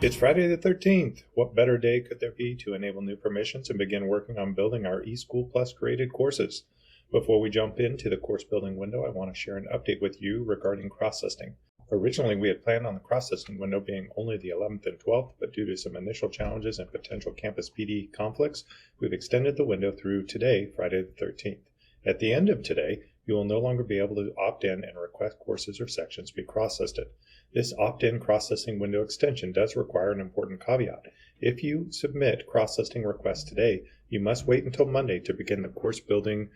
It's Friday the 13th. What better day could there be to enable new permissions and begin working on building our eSchool Plus created courses? Before we jump into the course building window, I want to share an update with you regarding cross-listing. Originally, we had planned on the cross-listing window being only the 11th and 12th, but due to some initial challenges and potential campus PD conflicts, we've extended the window through today, Friday the 13th. At the end of today, you will no longer be able to opt in and request courses or sections be cross-listed. This opt-in cross-listing window extension does require an important caveat. If you submit cross-listing requests today, you must wait until Monday to begin the course building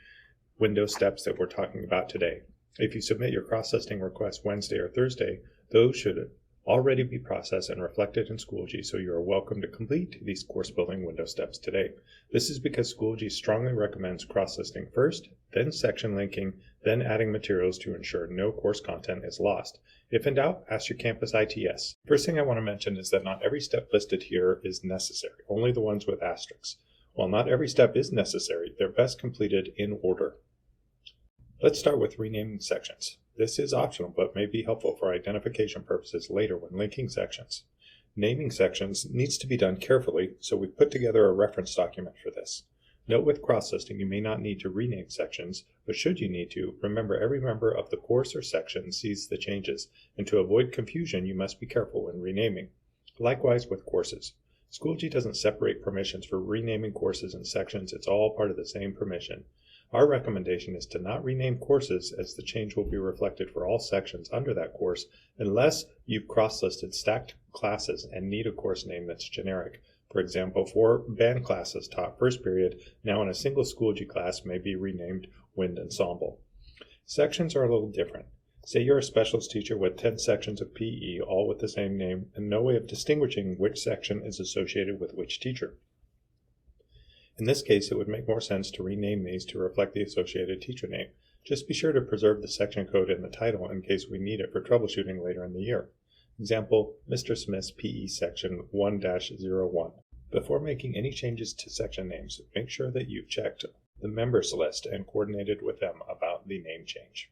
window steps that we're talking about today. If you submit your cross-listing request Wednesday or Thursday, those should already be processed and reflected in Schoology, so you are welcome to complete these course building window steps today. This is because Schoology strongly recommends cross-listing first, then section linking, then adding materials to ensure no course content is lost. If in doubt, ask your campus ITS. First thing I want to mention is that not every step listed here is necessary, only the ones with asterisks. While not every step is necessary, they're best completed in order. Let's start with renaming sections. This is optional, but may be helpful for identification purposes later when linking sections. Naming sections needs to be done carefully, so we've put together a reference document for this. Note with cross-listing, you may not need to rename sections, but should you need to, remember every member of the course or section sees the changes, and to avoid confusion, you must be careful when renaming. Likewise with courses. Schoology doesn't separate permissions for renaming courses and sections, it's all part of the same permission. Our recommendation is to not rename courses, as the change will be reflected for all sections under that course unless you've cross-listed stacked classes and need a course name that's generic. For example, 4 band classes taught first period now in a single Schoology class may be renamed Wind Ensemble. Sections are a little different. Say you're a specialist teacher with 10 sections of PE, all with the same name, and no way of distinguishing which section is associated with which teacher. In this case, it would make more sense to rename these to reflect the associated teacher name. Just be sure to preserve the section code in the title in case we need it for troubleshooting later in the year. Example, Mr. Smith's PE section 1-01. Before making any changes to section names, make sure that you've checked the members list and coordinated with them about the name change.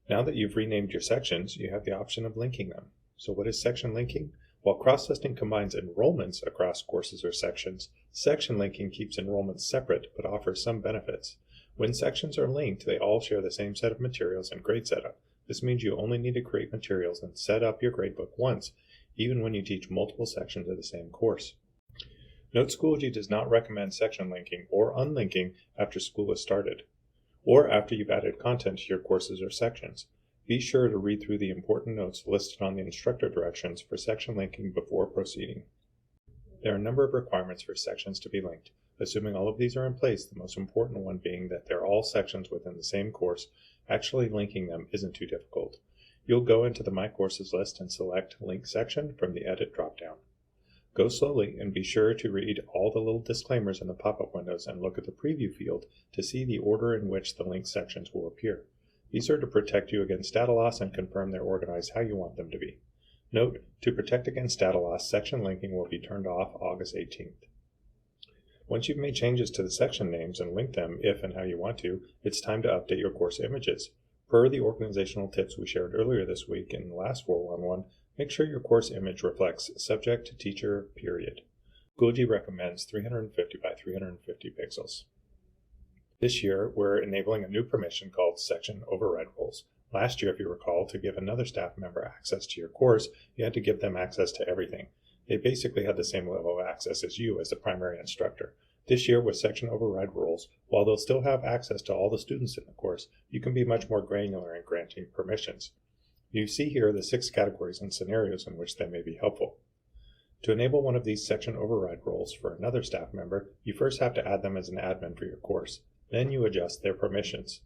Now that you've renamed your sections, you have the option of linking them. So what is section linking? While cross-listing combines enrollments across courses or sections, section linking keeps enrollments separate but offers some benefits. When sections are linked, they all share the same set of materials and grade setup. This means you only need to create materials and set up your gradebook once, even when you teach multiple sections of the same course. Note Schoology does not recommend section linking or unlinking after school has started, or after you've added content to your courses or sections. Be sure to read through the important notes listed on the instructor directions for section linking before proceeding. There are a number of requirements for sections to be linked. Assuming all of these are in place, the most important one being that they're all sections within the same course, actually linking them isn't too difficult. You'll go into the My Courses list and select Link Section from the Edit dropdown. Go slowly and be sure to read all the little disclaimers in the pop-up windows and look at the preview field to see the order in which the linked sections will appear. These are to protect you against data loss and confirm they're organized how you want them to be. Note, to protect against data loss, section linking will be turned off August 18th. Once you've made changes to the section names and linked them if and how you want to, it's time to update your course images. Per the organizational tips we shared earlier this week in the last 411, make sure your course image reflects subject to teacher period. Schoology recommends 350 by 350 pixels. This year, we're enabling a new permission called Section Override Roles. Last year, if you recall, to give another staff member access to your course, you had to give them access to everything. They basically had the same level of access as you as the primary instructor. This year, with Section Override Roles, while they'll still have access to all the students in the course, you can be much more granular in granting permissions. You see here the 6 categories and scenarios in which they may be helpful. To enable one of these Section Override Roles for another staff member, you first have to add them as an admin for your course. Then you adjust their permissions.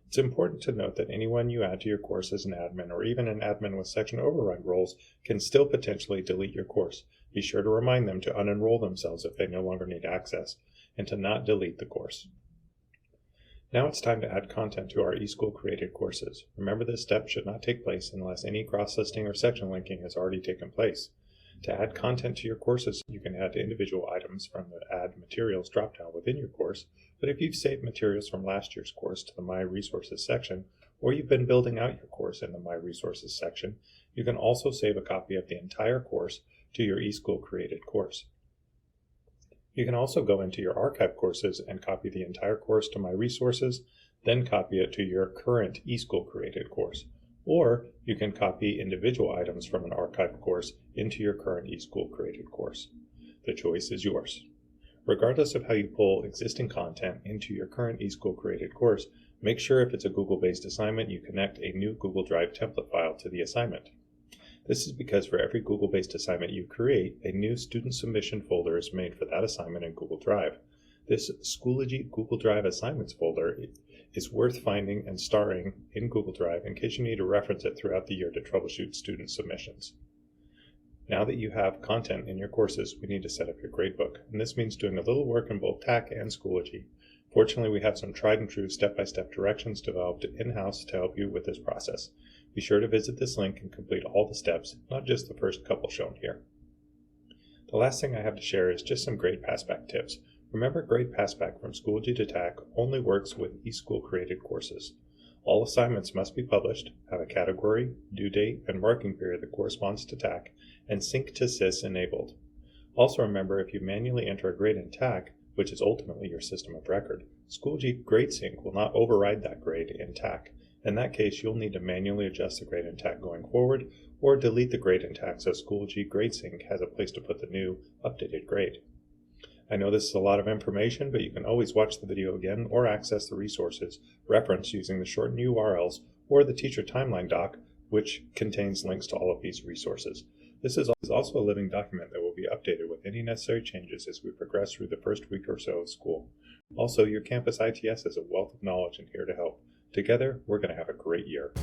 It's important to note that anyone you add to your course as an admin or even an admin with section override roles can still potentially delete your course. Be sure to remind them to unenroll themselves if they no longer need access and to not delete the course. Now it's time to add content to our eSchool created courses. Remember, this step should not take place unless any cross-listing or section linking has already taken place. To add content to your courses, you can add individual items from the Add Materials dropdown within your course, but if you've saved materials from last year's course to the My Resources section, or you've been building out your course in the My Resources section, you can also save a copy of the entire course to your eSchool created course. You can also go into your archive courses and copy the entire course to My Resources, then copy it to your current eSchool created course. Or you can copy individual items from an archived course into your current eSchool created course. The choice is yours. Regardless of how you pull existing content into your current eSchool created course, make sure if it's a Google-based assignment you connect a new Google Drive template file to the assignment. This is because for every Google-based assignment you create, a new student submission folder is made for that assignment in Google Drive. This Schoology Google Drive Assignments folder is worth finding and starring in Google Drive in case you need to reference it throughout the year to troubleshoot student submissions. Now that you have content in your courses, we need to set up your gradebook, and this means doing a little work in both TAC and Schoology. Fortunately, we have some tried and true step-by-step directions developed in-house to help you with this process. Be sure to visit this link and complete all the steps, not just the first couple shown here. The last thing I have to share is just some grade Passback tips. Remember, grade Passback from Schoology to TAC only works with eSchool created courses. All assignments must be published, have a category, due date, and marking period that corresponds to TAC, and Sync to SIS enabled. Also remember, if you manually enter a grade in TAC, which is ultimately your system of record, Schoology GradeSync will not override that grade in TAC. In that case, you'll need to manually adjust the grade in TAC going forward, or delete the grade in TAC so Schoology GradeSync has a place to put the new, updated grade. I know this is a lot of information, but you can always watch the video again or access the resources referenced using the shortened URLs or the teacher timeline doc, which contains links to all of these resources. This is also a living document that will be updated with any necessary changes as we progress through the first week or so of school. Also, your campus ITS is a wealth of knowledge and here to help. Together, we're going to have a great year.